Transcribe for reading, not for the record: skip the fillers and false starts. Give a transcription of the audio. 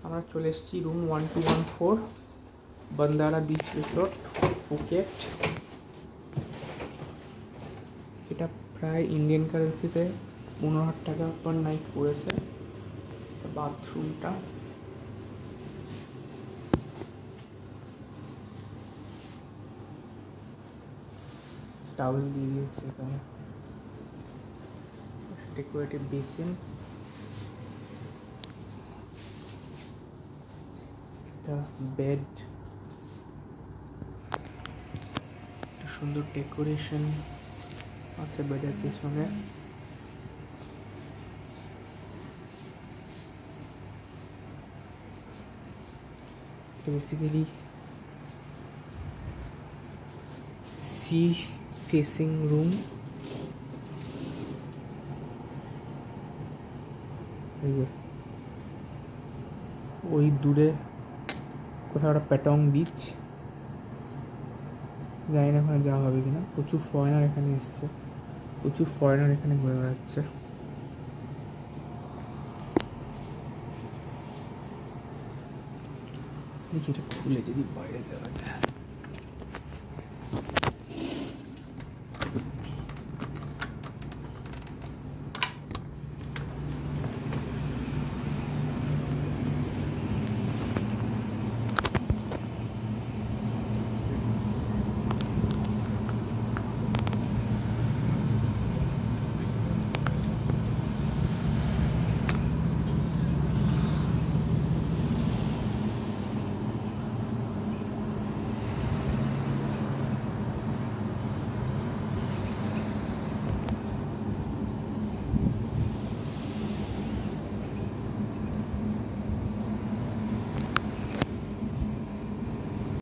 আমরা চলে এসেছি রুম 1214 বান্দারা বিচ রিসোর্ট ফুকেট। এটা প্রায় ইন্ডিয়ান কারেন্সিতে 15,000 টাকা পার নাইট পড়েছে। বাথরুমটা টাওয়েল দিয়ে দিয়েছে এখানে, ডেকোরেটিভ বেসিন, একটা বেড, একটা সুন্দর ডেকোরেশন আছে বেডের পিছনে। Basically sea facing room. ওই দূরে কোথাও একটা প্যাটং বিচ, জানি না ওখানে যাওয়া হবে কিনা। প্রচুর ফরেনার এখানে এসছে, প্রচুর ফরেনার এখানে ঘুরে বেড়াচ্ছে। দেখি এটা খুলে যদি বাইরে যাওয়া যায়।